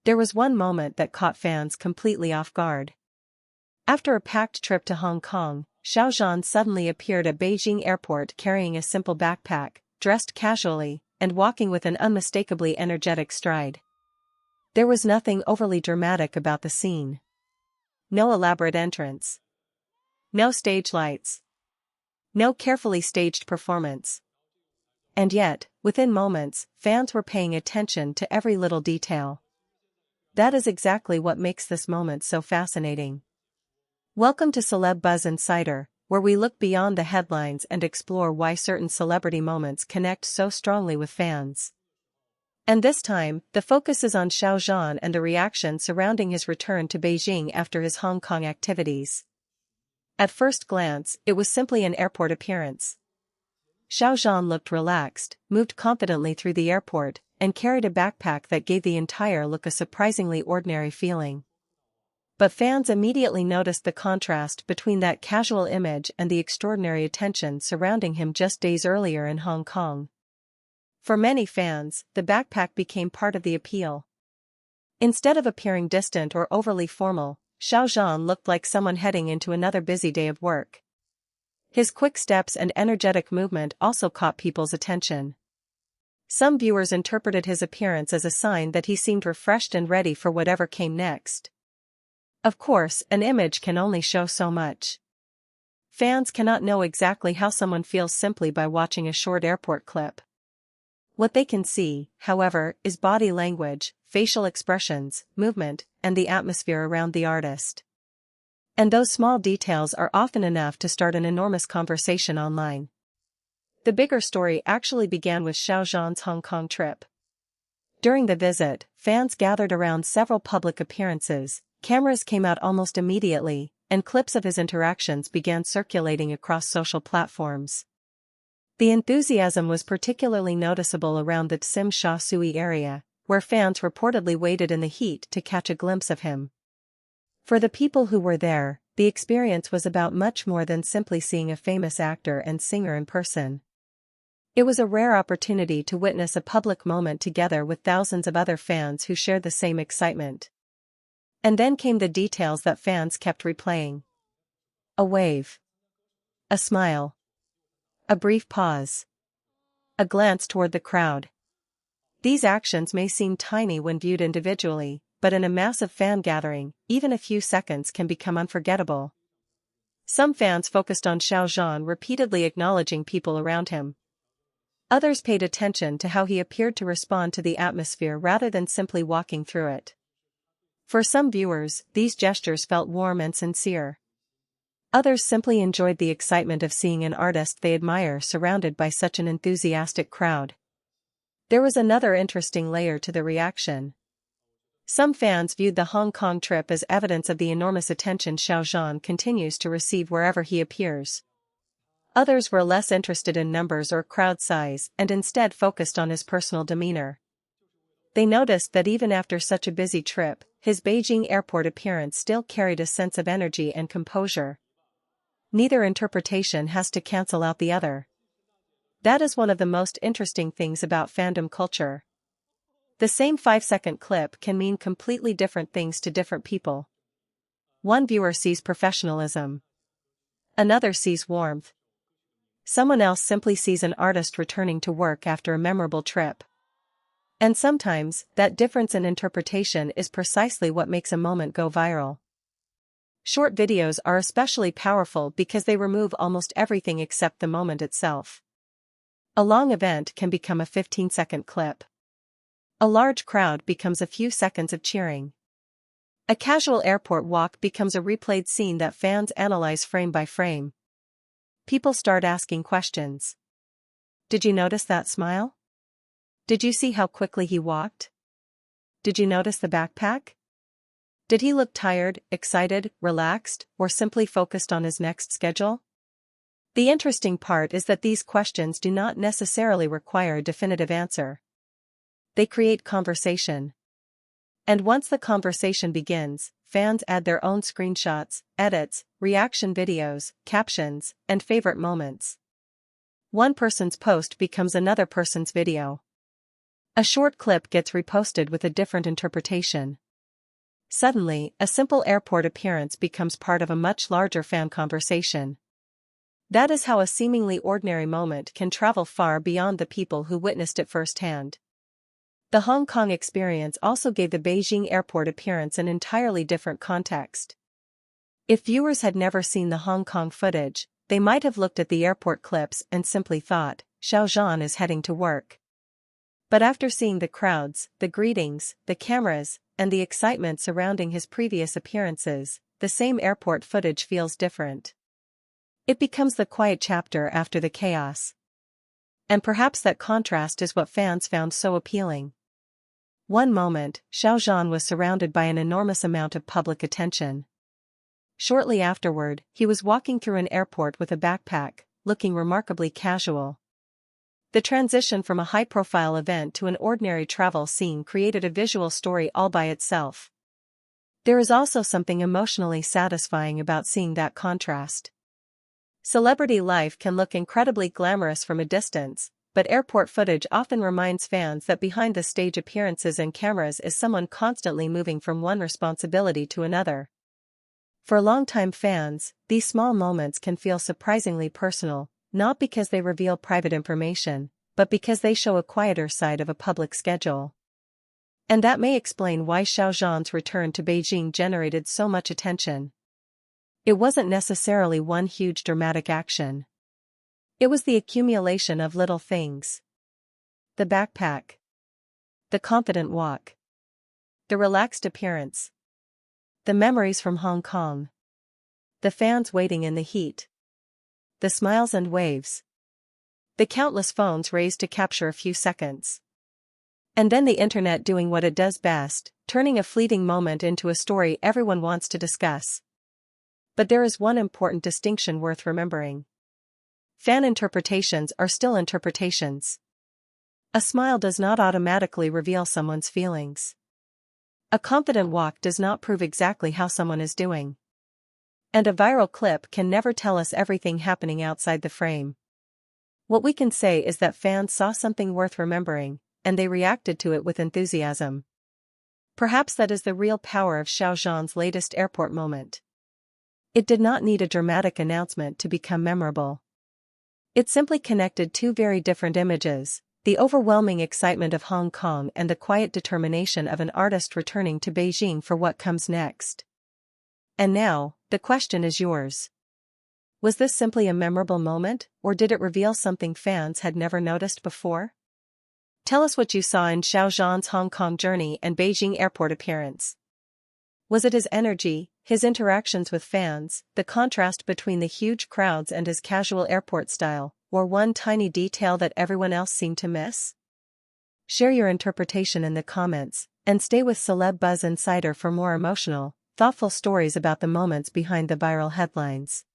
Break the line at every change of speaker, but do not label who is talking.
There was one moment that caught fans completely off guard. After a packed trip to Hong Kong, Xiao Zhan suddenly appeared at Beijing airport carrying a simple backpack, dressed casually, and walking with an unmistakably energetic stride. There was nothing overly dramatic about the scene. No elaborate entrance. No stage lights. No carefully staged performance. And yet, within moments, fans were paying attention to every little detail. That is exactly what makes this moment so fascinating. Welcome to Celeb Buzz Insider, where we look beyond the headlines and explore why certain celebrity moments connect so strongly with fans. And this time, the focus is on Xiao Zhan and the reaction surrounding his return to Beijing after his Hong Kong activities. At first glance, it was simply an airport appearance. Xiao Zhan looked relaxed, moved confidently through the airport, and carried a backpack that gave the entire look a surprisingly ordinary feeling. But fans immediately noticed the contrast between that casual image and the extraordinary attention surrounding him just days earlier in Hong Kong. For many fans, the backpack became part of the appeal. Instead of appearing distant or overly formal, Xiao Zhan looked like someone heading into another busy day of work. His quick steps and energetic movement also caught people's attention. Some viewers interpreted his appearance as a sign that he seemed refreshed and ready for whatever came next. Of course, an image can only show so much. Fans cannot know exactly how someone feels simply by watching a short airport clip. What they can see, however, is body language, facial expressions, movement, and the atmosphere around the artist. And those small details are often enough to start an enormous conversation online. The bigger story actually began with Xiao Zhan's Hong Kong trip. During the visit, fans gathered around several public appearances, cameras came out almost immediately, and clips of his interactions began circulating across social platforms. The enthusiasm was particularly noticeable around the Tsim Sha Tsui area, where fans reportedly waited in the heat to catch a glimpse of him. For the people who were there, the experience was about much more than simply seeing a famous actor and singer in person. It was a rare opportunity to witness a public moment together with thousands of other fans who shared the same excitement. And then came the details that fans kept replaying. A wave. A smile. A brief pause. A glance toward the crowd. These actions may seem tiny when viewed individually, but in a massive fan gathering, even a few seconds can become unforgettable. Some fans focused on Xiao Zhan repeatedly acknowledging people around him. Others paid attention to how he appeared to respond to the atmosphere rather than simply walking through it. For some viewers, these gestures felt warm and sincere. Others simply enjoyed the excitement of seeing an artist they admire surrounded by such an enthusiastic crowd. There was another interesting layer to the reaction. Some fans viewed the Hong Kong trip as evidence of the enormous attention Xiao Zhan continues to receive wherever he appears. Others were less interested in numbers or crowd size and instead focused on his personal demeanor. They noticed that even after such a busy trip, his Beijing airport appearance still carried a sense of energy and composure. Neither interpretation has to cancel out the other. That is one of the most interesting things about fandom culture. The same 5-second clip can mean completely different things to different people. One viewer sees professionalism. Another sees warmth. Someone else simply sees an artist returning to work after a memorable trip. And sometimes, that difference in interpretation is precisely what makes a moment go viral. Short videos are especially powerful because they remove almost everything except the moment itself. A long event can become a 15-second clip. A large crowd becomes a few seconds of cheering. A casual airport walk becomes a replayed scene that fans analyze frame by frame. People start asking questions. Did you notice that smile? Did you see how quickly he walked? Did you notice the backpack? Did he look tired, excited, relaxed, or simply focused on his next schedule? The interesting part is that these questions do not necessarily require a definitive answer. They create conversation. And once the conversation begins, fans add their own screenshots, edits, reaction videos, captions, and favorite moments. One person's post becomes another person's video. A short clip gets reposted with a different interpretation. Suddenly, a simple airport appearance becomes part of a much larger fan conversation. That is how a seemingly ordinary moment can travel far beyond the people who witnessed it firsthand. The Hong Kong experience also gave the Beijing airport appearance an entirely different context. If viewers had never seen the Hong Kong footage, they might have looked at the airport clips and simply thought, Xiao Zhan is heading to work. But after seeing the crowds, the greetings, the cameras, and the excitement surrounding his previous appearances, the same airport footage feels different. It becomes the quiet chapter after the chaos. And perhaps that contrast is what fans found so appealing. One moment, Xiao Zhan was surrounded by an enormous amount of public attention. Shortly afterward, he was walking through an airport with a backpack, looking remarkably casual. The transition from a high-profile event to an ordinary travel scene created a visual story all by itself. There is also something emotionally satisfying about seeing that contrast. Celebrity life can look incredibly glamorous from a distance, but airport footage often reminds fans that behind the stage appearances and cameras is someone constantly moving from one responsibility to another. For longtime fans, these small moments can feel surprisingly personal, not because they reveal private information, but because they show a quieter side of a public schedule. And that may explain why Xiao Zhan's return to Beijing generated so much attention. It wasn't necessarily one huge dramatic action. It was the accumulation of little things. The backpack. The confident walk. The relaxed appearance. The memories from Hong Kong. The fans waiting in the heat. The smiles and waves. The countless phones raised to capture a few seconds. And then the internet doing what it does best, turning a fleeting moment into a story everyone wants to discuss. But there is one important distinction worth remembering. Fan interpretations are still interpretations. A smile does not automatically reveal someone's feelings. A confident walk does not prove exactly how someone is doing. And a viral clip can never tell us everything happening outside the frame. What we can say is that fans saw something worth remembering, and they reacted to it with enthusiasm. Perhaps that is the real power of Xiao Zhan's latest airport moment. It did not need a dramatic announcement to become memorable. It simply connected two very different images, the overwhelming excitement of Hong Kong and the quiet determination of an artist returning to Beijing for what comes next. And now, the question is yours. Was this simply a memorable moment, or did it reveal something fans had never noticed before? Tell us what you saw in Xiao Zhan's Hong Kong journey and Beijing airport appearance. Was it his energy, his interactions with fans, the contrast between the huge crowds and his casual airport style, or one tiny detail that everyone else seemed to miss? Share your interpretation in the comments, and stay with Celeb Buzz Insider for more emotional, thoughtful stories about the moments behind the viral headlines.